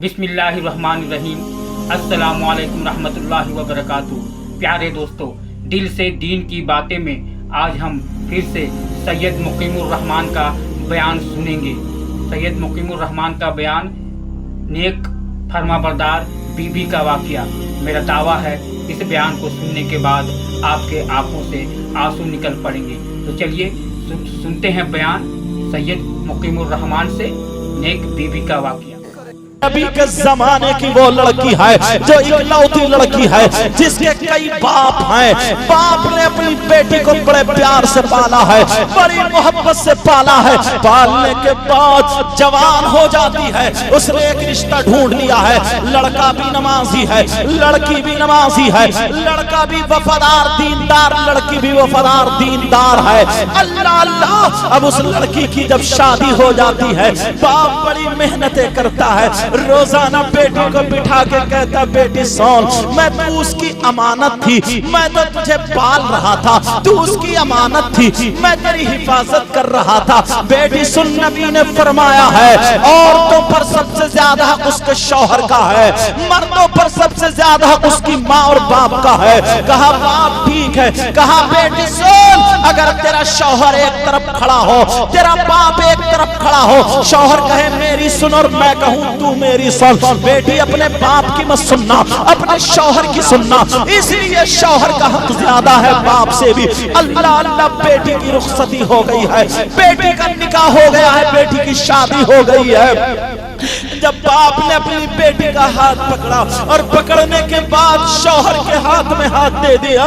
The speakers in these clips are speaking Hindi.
बिस्मिल्लाहिर्रहमानिर्रहीम। अस्सलामुअलैकुम रहमतुल्लाहि व बरकातुहू। प्यारे दोस्तों, दिल से दीन की बातें में आज हम फिर से सैयद मुकीमुर रहमान का बयान सुनेंगे। सैयद मुकीमुर रहमान का बयान, नेक फरमाबरदार बीबी का वाक़या। मेरा दावा है इस बयान को सुनने के बाद आपके आंखों से आंसू निकल पड़ेंगे। तो चलिए सुनते हैं बयान सैयद मुकीमुर रहमान से, नेक बीबी का वाक़या। नबी के जमाने की वो लड़की है जो इकलौती लड़की है जिसके कई बाप हैं। बाप ने अपनी बेटी को बड़े प्यार से पाला है, बड़ी मोहब्बत से पाला है। पालने के बाद जवान हो जाती है, उसने एक रिश्ता ढूंढ लिया है। लड़का भी नमाजी है, लड़की भी नमाजी है, लड़का भी वफादार दीनदार, लड़की भी वफादार दीनदार है। अल्लाह अल्लाह। अब उस लड़की की जब शादी हो जाती है, बाप बड़ी मेहनतें करता है। रोजाना बेटी को बिठा के कहता, बेटी सोन, मैं तू उसकी अमानत थी, मैं तो तुझे पाल रहा था, तू उसकी अमानत थी, मैं तेरी हिफाजत कर रहा था। बेटी सुन, नबी ने फरमाया है औरतों पर सबसे ज्यादा हक उसके शौहर का है, मर्दों पर सबसे ज्यादा हक उसकी माँ और बाप का है। कहा बाप ठीक है, कहा बेटी सुन, अगर तेरा शौहर एक तरफ खड़ा हो, तेरा बाप एक तरफ खड़ा हो, शौहर कहे मेरी सुन और मैं कहूँ तू मेरी सुन, बेटी अपने बाप की मत सुनना, अपने शौहर की सुनना। इसलिए शौहर का हक ज्यादा है बाप से भी। अल्लाह अल्लाह। बेटी की रुखसती हो गई है, बेटी का निकाह हो गया है, बेटी की शादी हो गई है। जब बाप ने अपनी बेटी का हाथ पकड़ा और पकड़ने के बाद शौहर के हाथ में हाथ दे दिया,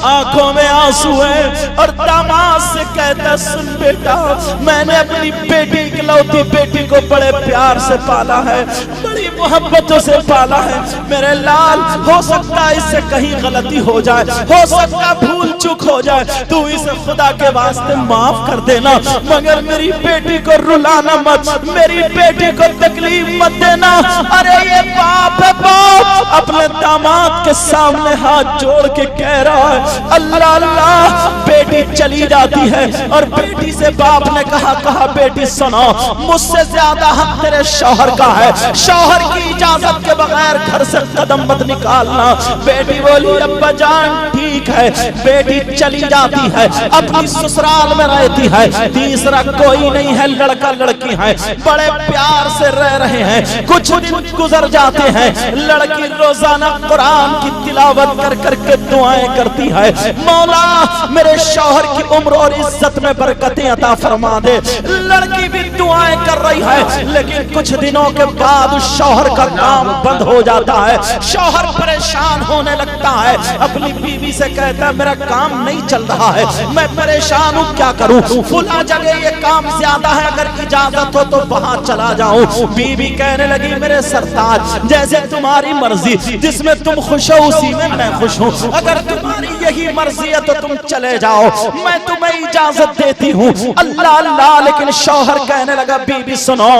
आंखों में आंसू है और दामाद से कहता, सुन बेटा, मैंने अपनी बेटी इकलौती बेटी को बड़े प्यार से पाला है, बड़ी मोहब्बतों से पाला है। मेरे लाल, हो सकता है इससे कहीं गलती हो जाए, हो सकता भूल चूक हो जाए, तू इसे खुदा के वास्ते माफ कर देना, मगर मेरी बेटी को रुलाना मत, मेरी बेटी को तकलीफ मत देना। अरे ये बाप है, बाप अपने दामाद के सामने हाथ जोड़ के कह रहा है, अल्लाह अल्लाह। बेटी चली जाती है और बेटी से बाप ने कहा बेटी सुनो, मुझसे ज्यादा हक तेरे शौहर का है, शौहर की इजाजत के बगैर घर से कदम मत निकालना। बेटी बोली अब्बा जान ठीक है। बेटी चली जाती है, अपनी ससुराल में रहती है, तीसरा कोई नहीं है, लड़का लड़की है, बड़े प्यार से रह रहे हैं। कुछ दिन गुजर जाते हैं, लड़की रोजाना कुरान की तिलावत कर करके दुआएं करती है, मौला मेरे शौहर की उम्र और इज्जत में बरकतें अता फरमा दे। लड़की भी दुआएं कर रही है, लेकिन कुछ दिनों के बाद शौहर का काम बंद हो जाता है, शौहर परेशान होने लगता है, अपनी बीवी से कहता है मेरा काम नहीं चल रहा है, मैं परेशान हूँ, क्या करूँ, फुला जगह ये काम ज्यादा है, अगर इजाजत हो तो वहां चला जाऊं। बीवी कहने लगी मेरे सरताज जैसे तुम्हारी मर्जी, जिसमें तुम खुश हो उसी में मैं खुश हूँ, अगर तुम्हारी यही मर्जी है तो तुम चले जाओ, मैं तुम्हें इजाजत देती हूँ। अल्लाह अल्लाह। लेकिन शौहर कहने लगा बीवी सुनो,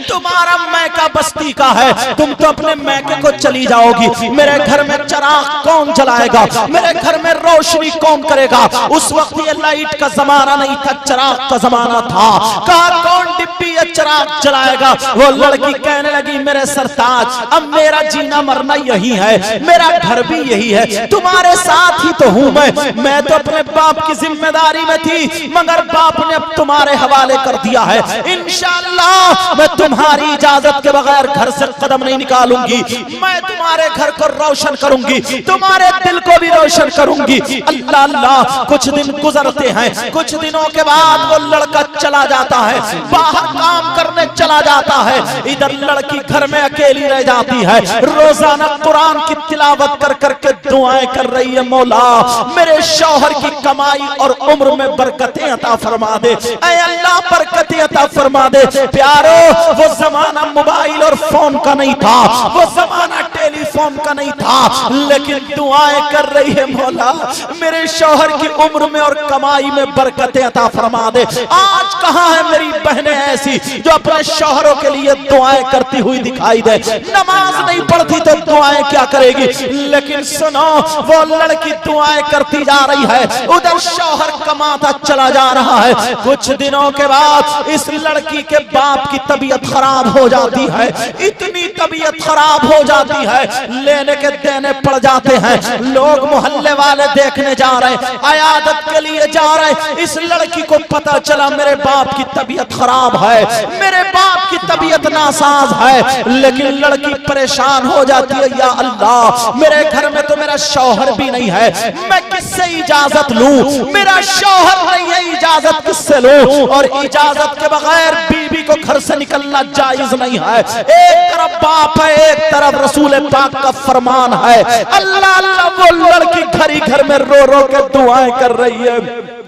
तुम्हारा मैका बस्ती का है, तुम तो अपने मैके को चली जाओगी, मेरे घर में चराग कौन जलाएगा, मेरे घर में रोशनी कौन करेगा। उस वक्त ये लाइट का जमाना नहीं था, चराग का जमाना था। कहा कौन डिब्बी या चराग जलाएगा। वो लड़की कहने लगी मेरे सरताज, अब मेरा जीना मरना यही है, मेरा घर भी यही है, तुम्हारे साथ ही तो हूँ मैं तो अपने बाप की जिम्मेदारी में थी, मगर बाप ने अब तुम्हारे हवाले कर दिया है। इंशाअल्लाह मैं तुम्हारी इजाजत के बगैर घर से कदम नहीं निकालूंगी, मैं तुम्हारे घर को रोशन करूंगी, तुम्हारे दिल को भी रोशन करूंगी। अल्लाह अल्लाह। कुछ दिन गुजरते हैं, कुछ दिनों के बाद वो लड़का चला जाता है, बाहर काम करने चला जाता है, इधर लड़की घर में अकेली रह जाती है, रोजाना कुरान की तिलावत कर करके दुआएं कर रही है, मौला मेरे शौहर की कमाई और उम्र में बरकतें अता फरमा दे, ऐ अल्लाह बरकतें अता फरमा दे। प्यारो, वो जमाना मोबाइल और फोन का नहीं था, वो जमाना टेलीफोन फोन का नहीं था, लेकिन दुआएं कर रही है मौला मेरे शौहर की उम्र में और कमाई में बरकतें अता फरमा दे। आज कहां है मेरी बहनें ऐसी जो अपने शौहरों के लिए दुआएं करती हुई दिखाई दे? नमाज नहीं पढ़ती तो दुआएं क्या करेगी? लेकिन सुनो, वो लड़की दुआएं करती जा रही है, उधर शौहर कमाता चला जा रहा है। कुछ दिनों के बाद इस लड़की के बाप की तबीयत खराब हो जाती है, इतनी तबीयत खराब हो जाती है लेने के देने पड़ जाते हैं। लोग मोहल्ले वाले देखने जा रहे हैं, अयादत के लिए जा रहे हैं। इस लड़की को पता चला मेरे बाप की तबीयत खराब है, मेरे बाप की तबीयत नासाज है, लेकिन लड़की परेशान हो जाती है, या अल्लाह मेरे घर में तो मेरा शौहर भी नहीं है, मैं किससे इजाजत लूं? मेरा शौहर नहीं है, इजाजत किससे लूं? और इजाजत के बगैर बीवी को घर से निकलना जायज नहीं है। एक तरफ बाप है, एक तरफ रसूल पाक का फरमान है। अल्लाह अल्लाह, वो लड़की घर ही घर में रो रो के दुआएं कर रही है।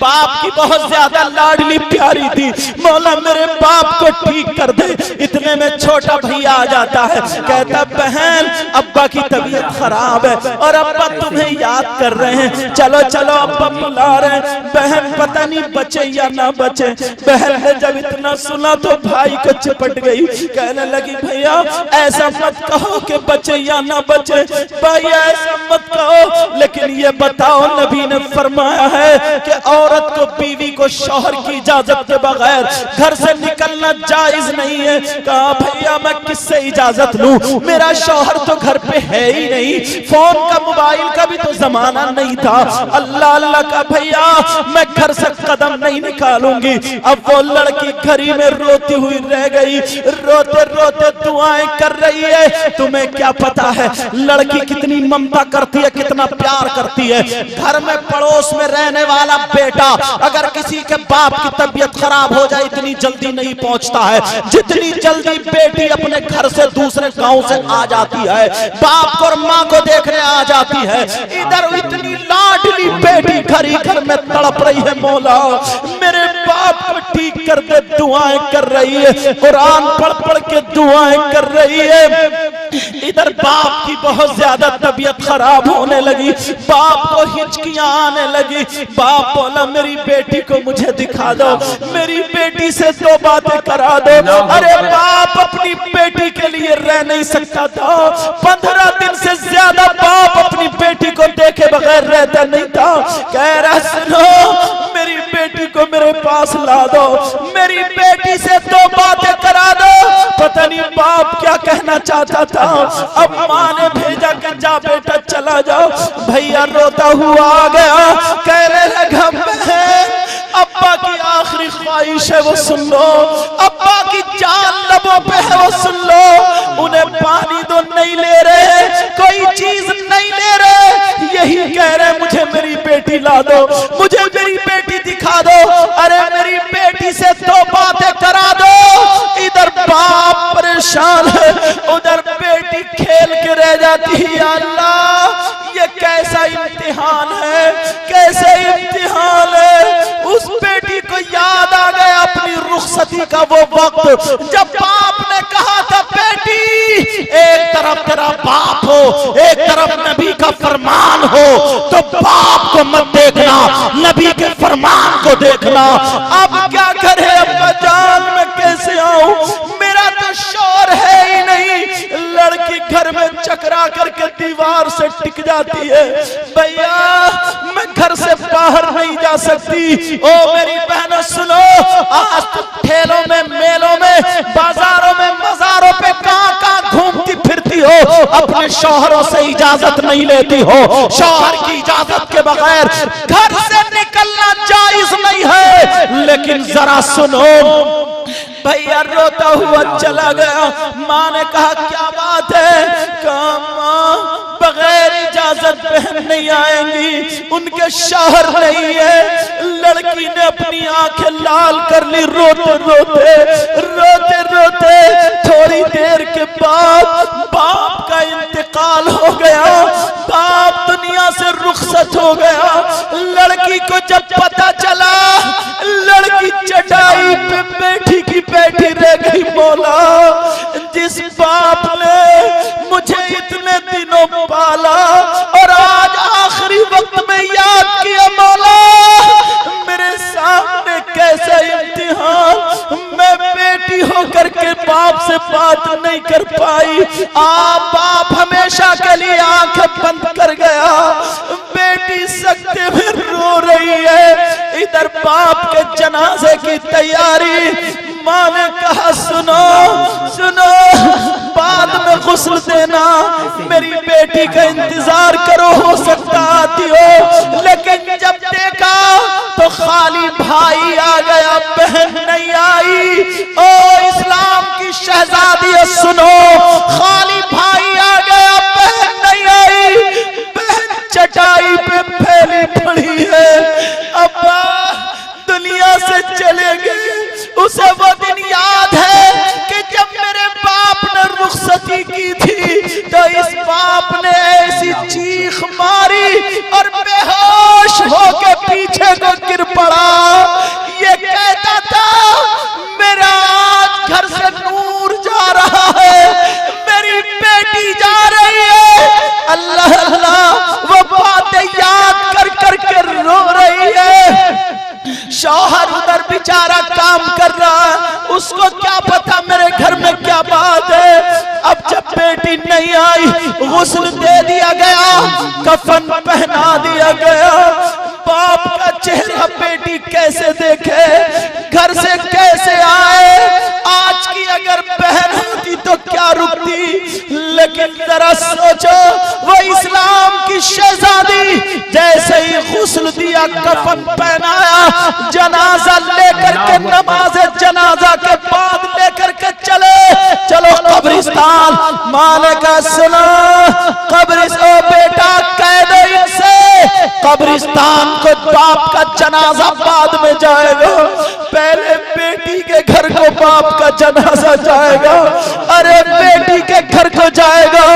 बाप की बहुत ज्यादा लाडली प्यारी थी, मौला मेरे बाप को ठीक कर दे। इतने में छोटा भैया आ जाता है, कहता बहन अब्बा की तबीयत खराब है और अब्बा तुम्हें याद कर रहे हैं, चलो चलो अब्बा बुला रहे हैं। बहन पता नहीं बचे या ना बचे। बहन ने जब इतना सुना तो भाई को चिपट गई, कहने लगी भैया ऐसा मत कहो कि बचे या ना बचे, भैया ऐसा मत कहो, लेकिन ये बताओ नबी ने फरमाया है कि औरत को बीवी को शौहर की इजाजत के बगैर घर से निकलना जायज नहीं है। कहा भैया मैं किससे इजाजत लूं, मेरा शौहर तो घर पे है ही नहीं, फोन का मोबाइल का भी तो जमाना नहीं था। अल्लाह अल्लाह का भैया मैं घर से कदम नहीं निकालूंगी। अब वो लड़की घरी में रोती हुई रह गई, रोते रोते दुआएं कर रही है। तुम्हें क्या पता है लड़की कितनी ममता करती है, कितना प्यार करती है। घर में पड़ोस में रहने वाला बेटा अगर किसी के बाप की तबीयत खराब हो जाए इतनी जल्दी नहीं पहुंचता है जितनी जल्दी बेटी अपने घर से दूसरे गांव से आ जाती है, बाप और माँ को देखने आ जाती है। इधर इतनी लाडली बेटी घर ही घर में तड़प रही है, मौला मेरे बाप को ठीक कर दे, दुआएं कर रही है, कुरान पढ़ पढ़ के दुआएं कर रही है। इधर बाप की बहुत ज्यादा तबीयत खराब होने लगी, बाप को हिचकियां आने लगी। बाप बोला मेरी बेटी को मुझे दिखा दो, मेरी बेटी से दो बातें करा दो। अरे बाप अपनी बेटी के लिए रह नहीं सकता था, 15 दिन से ज्यादा बाप अपनी बेटी को देखे बगैर रहता नहीं था। कह रहा सुनो मेरी बेटी को मेरे पास ला दो, मेरी बेटी से दो बातें करा दो। पता नहीं बाप क्या कहना चाहता था। अब माँ ने भेजा कि जा बेटा चला जाओ। भैया रोता हुआ आ गया, कहने लगा अब्बा की आखिरी ख्वाहिश है वो सुन लो, अब्बा की जान लबों पे है वो सुन लो। उन्हें पानी तो नहीं ले रहे, कोई चीज नहीं ले रहे, यही कह रहे मुझे मेरी बेटी ला दो, मुझे मेरी बेटी दिखा दो। अरे मेरी बेटी से दो बातें करा दो। इधर बाप परेशान है, उधर बेटी खेल के रह जाती है। अल्लाह ये कैसा इम्तिहान है, कैसे इम्तिहान है। उस बेटी को याद आ गया अपनी रुखसती का वो वक्त जब बाप ने कहा था बेटी एक तरफ तेरा बाप हो, एक तरफ नबी का फरमान हो, तो बाप को मत देखना, नबी के फरमान को देखना। अब क्या करे अब्बा जान मैं कैसे आऊं, मेरा तो शौहर है ही नहीं। लड़की घर में चकरा करके दीवार से टिक जाती है, भैया मैं घर से बाहर नहीं जा सकती। ओ मेरी बहनों सुनो, आज तुम ठेलों में, मेलों में, बाजारों में, मजारों पे कहां घूमती फिरती हो, अपने शौहरों से इजाजत नहीं लेती हो। शौहर की इजाजत के बगैर घर से निकलना जायज नहीं है। लेकिन जरा सुनो, भैया रोता हुआ चला गया। माँ ने कहा क्या बात है? कहा माँ बगैर इजाजत बहन नहीं आएंगी, उनके शौहर नहीं है। लड़की ने अपनी आंखें लाल कर ली रोते रोते रोते रोते। थोड़ी देर के बाद बाप का इंतकाल हो गया, बाप दुनिया से रुखसत हो गया। लड़की को जब पता चला, लड़की चटाई पे बैठी की बैठी रह गई। मौला जिस बाप ने मुझे इतने पाला और आज आखिरी वक्त में याद किया मौला मेरे सामने कैसा इम्तिहान, मैं बेटी होकर के बाप से बात नहीं कर पाई। बाप हमेशा के लिए आंखें बंद कर गया, बेटी सकते में रो रही है। इधर बाप के जनाजे की तैयारी, माँ ने कहा सुनो सुनो बाद में गुस्ल देना, मेरी बेटी का इंतजार करो, हो सकता आती हो। लेकिन जब देखा तो खाली भाई आ गया, बहन नहीं आई। ओ इस्लाम की शहजादी सुनो, खाली भाई आ गया, बहन नहीं आई। बहन चटाई पे फैली पड़ी है, अब्बा दुनिया से चले गए। उसे वो दिन याद है कि जब मेरे बाप ने रुखसती की थी तो इस बाप ने ऐसी चीख मारी और बेहोश होके पीछे को गिर पड़ा। ये कहता था मेरा आज घर से नूर जा रहा है, मेरी बेटी जा रही है। अल्लाह अल्लाह वो बातें याद कर कर के रो रही है। शौहर उधर बेचारा काम कर रहा है, उसको क्या पता मेरे घर में क्या बात है। अब जब बेटी नहीं आई, गुस्ल दे दिया गया, कफन पहना दिया गया। बाप का चेहरा बेटी कैसे देखे, घर से कैसे आए। आज की अगर बहन होती तो क्या रुकती, लेकिन जरा सोचो वो इस्लाम की शहजादी जैसे ही गुस्ल दिया, कफन पहनाया, जनाजा लेकर के नमाज जनाजा के बाद लेकर के चलो कब्रिस्तान। माँ ने कहा सुनो कब्रिस्तान बेटा कह दो इनसे कब्रिस्तान को बाप का जनाजा बाद में जाएगा, पहले बेटी के घर को बाप का जनाजा जाएगा। अरे बेटी के घर को जाएगा,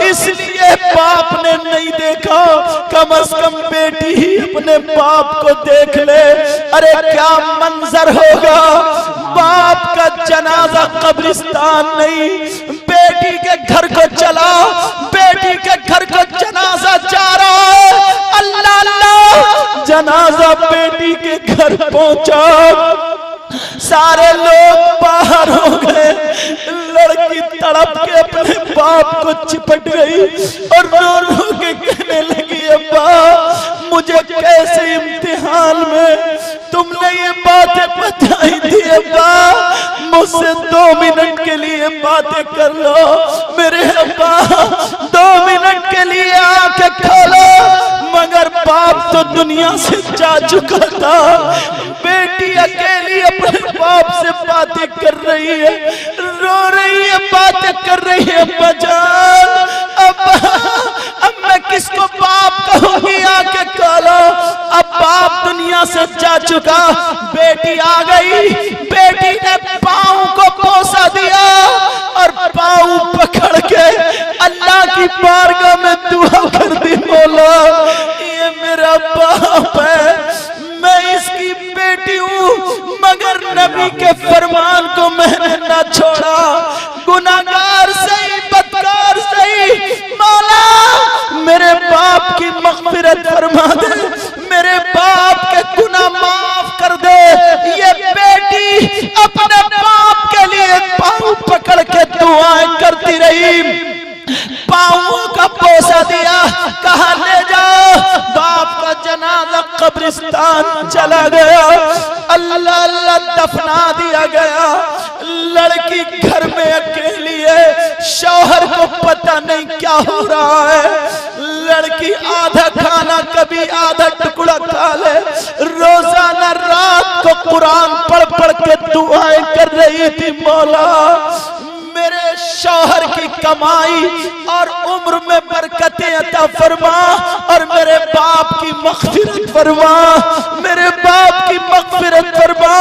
इसलिए बाप ने नहीं देखा, कम से कम बेटी ही अपने बाप को देख ले। अरे क्या मंजर होगा, बाप का जनाजा कब्रिस्तान नहीं, बेटी के घर को चला, बेटी के घर को जनाजा जा रहा है। अल्लाह अल्लाह जनाजा बेटी के घर पहुंचा, सारे लोग बाहर हो गए। लड़की तड़प के अपने बाप को चिपट गई और रो रो के कहने लगी अब्बा मुझे कैसे इम्तिहान में तुमने ये बातें बताई थी अब्बा, मुझसे 2 मिनट के लिए बातें कर लो मेरे अब्बा, 2 मिनट के लिए आंखें खोलो। मगर बाप तो दुनिया से जा चुका था, बेटी अकेली अपने बाप से बातें कर रही है, रो रही है, बातें कर रही है। अब्बा जान अब मैं किसको बाप कहूंगी, आके खोलो। अब बाप दुनिया से जा चुका, बेटी आ गई, बेटी ने पाँव को पोसा दिया और पाँव पकड़ के अल्लाह की बारगाह में दुआ कर दी, मौला ये मेरा बाप है, मैं इसकी बेटी हूँ, मगर नबी के फरमान को मैंने ना छोड़ा, गुनाहगार सही बदकार सही, मौला मेरे बाप की मग़फ़िरत फरमा दे, मेरे बाप के गुनाह माफ कर दे। ये बेटी अपने बाप के लिए पाँव पकड़ के दुआएं करती रही, पाँवों का पोसा दिया, कहा ले जाओ। बाप का जनाजा कब्रिस्तान चला गया, अल्लाह अल्लाह दफना दिया गया। लड़की घर में अकेली है, शौहर को पता नहीं क्या हो रहा है। लड़की आधा खाना कभी आधा टुकड़ा खा ले, रोजाना रात को कुरान पढ़ पढ़ के दुआएं कर रही थी, मौला मेरे शौहर की कमाई और उम्र में बरकतें अता फरमा और मेरे बाप की मग़फ़िरत फरमा, मेरे बाप की मग़फ़िरत फरमा।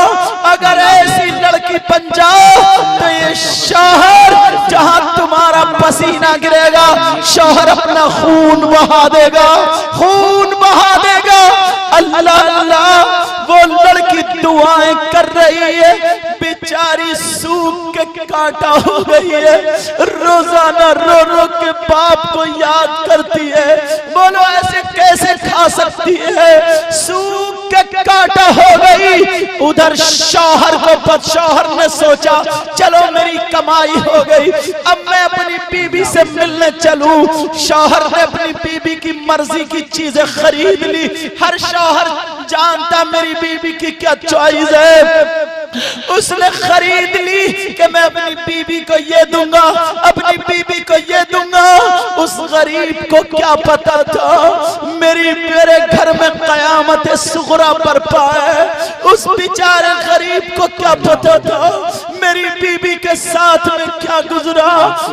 अगर ऐसी लड़की बन जाओ तो ये शौहर जहां तुम्हारा पसीना गिरेगा, शौहर अपना खून बहा देगा, खून बहा देगा। अल्लाह अल्लाह वो लड़की दुआएं कर रही है, बेचारी सूख के कांटा हो गई है, रोजाना रो रो के बाप को याद करती है। बोलो ऐसे कैसे खा सकती है? सूख के कांटा हो गई। उधर शौहर ने सोचा चलो मेरी कमाई हो गई, अब मैं अपनी बीबी से मिलने चलूं। शौहर ने अपनी बीबी की मर्जी की चीजें खरीद ली। हर शौहर जानता मेरी बीबी की क्या चॉइस है। उसने खरीद ली कि मैं अपनी बीबी को ये दूंगा, अपनी बीबी को ये दूंगा। उस गरीब को क्या पता था मेरे घर में कयामत सुगरा बरपा है। उस बेचारे गरीब को क्या पता था मेरी बीबी के साथ में क्या गुजरा।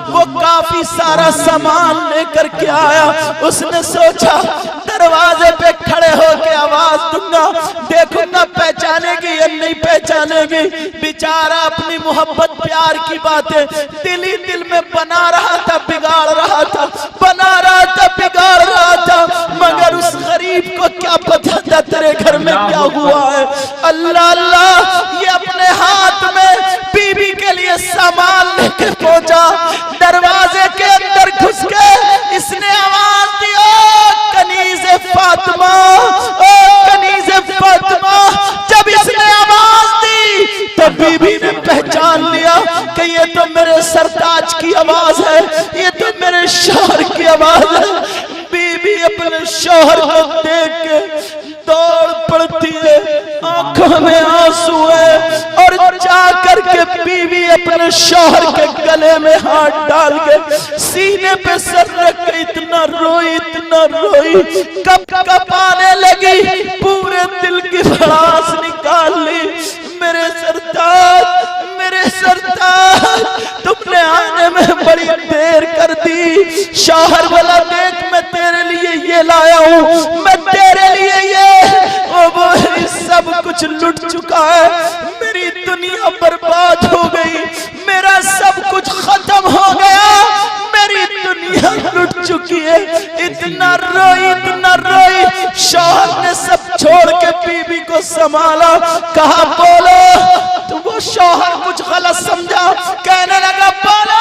वो काफी सारा सामान लेकर के आया। उसने सोचा दरवाजे पे खड़े होकर आवाज दूंगा, देखूंगा पहचानेगी या नहीं पहचानेगी। बेचारा अपनी मोहब्बत प्यार की बातें दिल ही दिल में बना रहा था, बिगाड़ रहा था, बना रहा था, बिगाड़ रहा था। मगर उस गरीब को क्या पता था तेरे घर में क्या हुआ है। अल्लाह अल्लाह, ये अपने हाथ में बीबी के लिए सामान लेके पहुंचा। दरवाजे के अंदर घुस के इसने आवाज दी, ओ कनीज़े फातिमा, ओ कनीज़े फातिमा। जब इसने आवाज दी तो बीबी ने पहचान लिया कि ये तो मेरे सरताज की आवाज है, ये तो मेरे शौहर की आवाज है। बीबी अपने शौहर को देख के दौड़ पड़ती है, आंखों में आंसू है, और जा करके बीवी अपने शौहर के गले में हाथ डाल के सीने पे सर रख के इतना रोई, इतना रोई, कप आने लगी, पूरे दिल की भड़ास निकाल ली। मेरे सरताज, मेरे सरताज, तुमने आने में बड़ी देर कर दी। शौहर वाला देख मैं तेरे लिए ये लाया हूँ, मैं तेरे लिए ये वो सब कुछ लुट चुका है। मेरी दुनिया बर्बाद हो गई, मेरा सब कुछ खत्म हो गया, मेरी दुनिया लुट चुकी है। इतना रोई, इतना रोई। शौहर ने सब छोड़ के बीबी को संभाला, कहा बोलो। तो वो शौहर कुछ गलत समझा, कहने लगा बोलो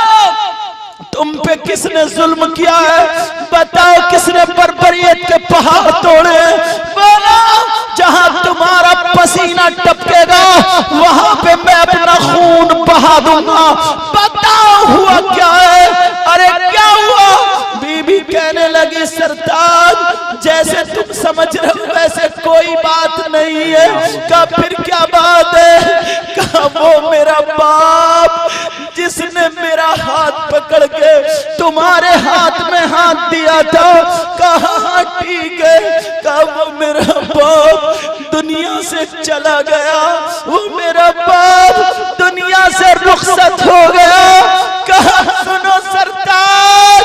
तुम पे किसने जुल्म किया है, बताओ किसने बर्बरियत के पहाड़ तोड़े। बोलो जहां तुम्हारा पसीना टपकेगा वहां पे मैं अपना खून बहा दूंगा। बताओ हुआ क्या है? अरे क्या हुआ? बीबी कहने लगी सरताज जैसे तुम समझ रहे हो वैसे कोई बात नहीं है। कहा फिर क्या बात है? कहा वो मेरा बाप जिसने मेरा हाथ पकड़ के तुम्हारे हाथ में हाथ दिया था। कहा ठीक है। कहा वो मेरा बाप दुनिया से चला गया, वो मेरा बाप दुनिया से रुखसत हो गया। कहा सुनो सरताज,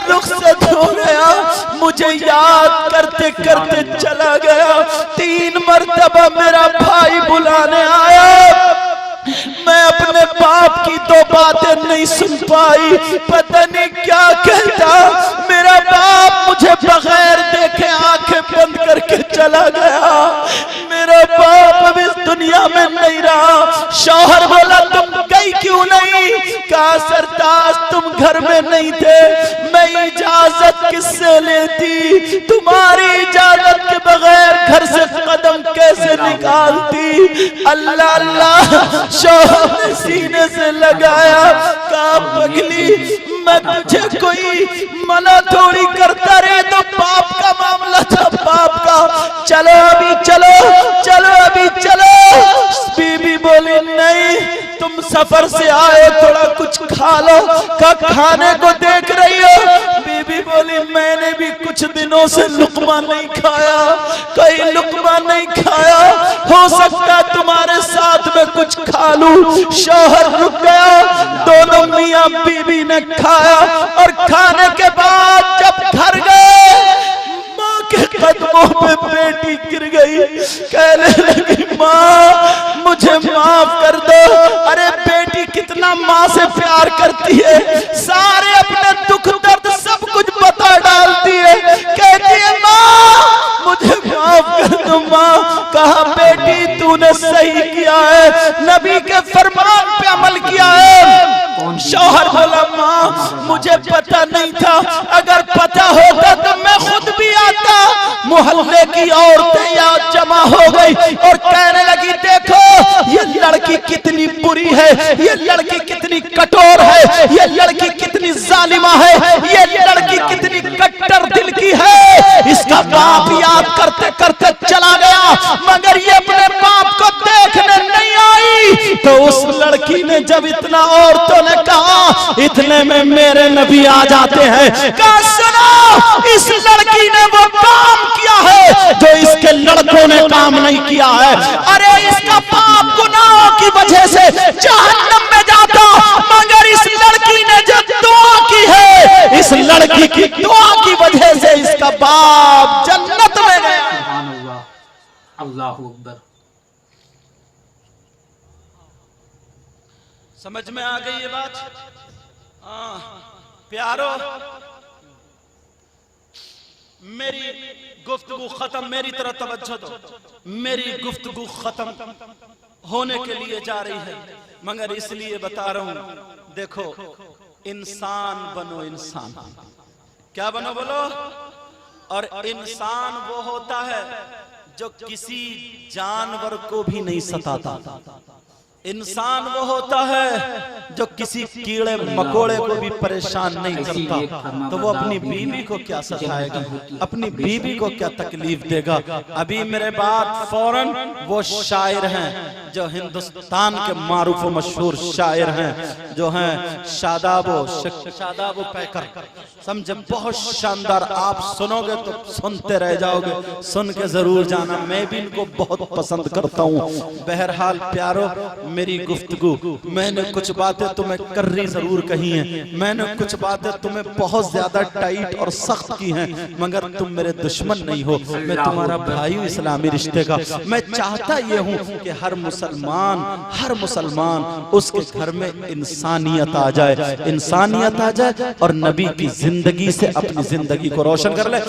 रुखसत हो गया, मुझे याद करते करते चला गया। 3 मरतबा मेरा भाई बुलाने आया, मैं अपने बाप की 2 बातें नहीं सुन पाई, पता नहीं क्या कहता। मेरा बाप मुझे बगैर देखे आंखें बंद करके चला गया। मेरा बाप अब इस दुनिया में नहीं रहा। शौहर बोला तुम गई क्यों नहीं? कहा सरताज तुम घर में नहीं थे, मैं इजाजत किससे लेती? तुम्हारी इजाजत के बगैर घर से कदम कैसे निकालती? अल्लाह अल्लाह, शौहर ने सीने से लगाया। कहा पगली मैं तुझे कोई मना थोड़ी करता रहे, तो बाप का मामला था, बाप का। चलो अभी चलो, चलो अभी चलो। बीबी बोली नहीं तुम सफर से आए, थोड़ा कुछ खा लो। का खाने को देख रही हो? बीबी बोली मैंने भी कुछ दिनों से लुकमा नहीं खाया, कोई लुकमा नहीं खाया, हो सकता तुम्हारे साथ में कुछ खा लूं। शौहर रुक गया, दोनों मियां बीबी ने खाया, और खाने के बाद जब घर गए माँ के कदमों पे बेटी गिर गई, कहने लगी माँ मुझे माफ कर दो। अरे बेटी कितना माँ से प्यार करती है, सारे अपने दुख दर्द सब कुछ बता डालती है, कहती है माँ मुझे माफ कर दो माँ। कहा बेटी तूने सही किया है, नबी के फरमान पे अमल किया है। मुझे पता नहीं था, अगर पता होता तो मैं खुद भी आता। मोहल्ले की औरतें यहाँ जमा हो गई और कहने लगी, देखो ये लड़की कितनी बुरी है, ये लड़की कितनी कठोर है, ये लड़की कितनी जालिमा है, ये लड़की कितनी कट्टर दिल की है। इसका बाप याद करते करते चला गया, मगर ये अपने बाप को देखने नहीं आई। तो उस लड़की ने जब इतना औरतों ने कहा, इतने में मेरे नबी आ जाते हैं। कहा सुनो, इस लड़की ने वो काम किया है जो इसके लड़कों ने काम नहीं किया है। अरे इसका बाप गुनाहों की वजह से जहन्नम में जाता, मगर इस लड़की ने जो दुआ की है, इस लड़की की दुआ की वजह से इसका बाप जन्नत में गया। सुभान अल्लाह, अल्लाहु अकबर। समझ में आ गई ये बात? प्यारो, मेरी गुफ्तगू खत्म, मेरी तरफ तवज्जो दो। मेरी गुफ्तगू खत्म होने के लिए जा रही है, मगर इसलिए बता रहा हूं, देखो इंसान बनो, इंसान। क्या बनो बोलो? और इंसान वो होता है जो किसी जानवर को भी नहीं सताता। इंसान वो होता है जो किसी कीड़े मकोड़े को भी परेशान नहीं करता। तो वो अपनी बीवी को क्या सताएगा, अपनी बीवी को क्या तकलीफ देगा? अभी मेरे बाद फौरन वो शायर हैं जो हिंदुस्तान के मारूफ मशहूर शायर हैं, जो हैं शादाबो पैकर। समझे? बहुत शानदार, आप सुनोगे तो सुनते रह जाओगे, सुन के जरूर जाना। मैं भी इनको बहुत पसंद करता हूँ। बहरहाल प्यारो, मेरी गुफ्तगू, मैंने कुछ बातें तुम्हें कर्री जरूर कही हैं, मैंने कुछ बातें तुम्हें बहुत ज्यादा टाइट और सख्त की हैं, मगर तुम मेरे दुश्मन नहीं हो, मैं तुम्हारा भाई हूँ इस्लामी रिश्ते का। मैं चाहता ये हूँ कि हर मुसलमान उसके घर में इंसानियत आ जाए, इंसानियत आ जाए और नबी की जिंदगी से अपनी जिंदगी को रोशन कर ले।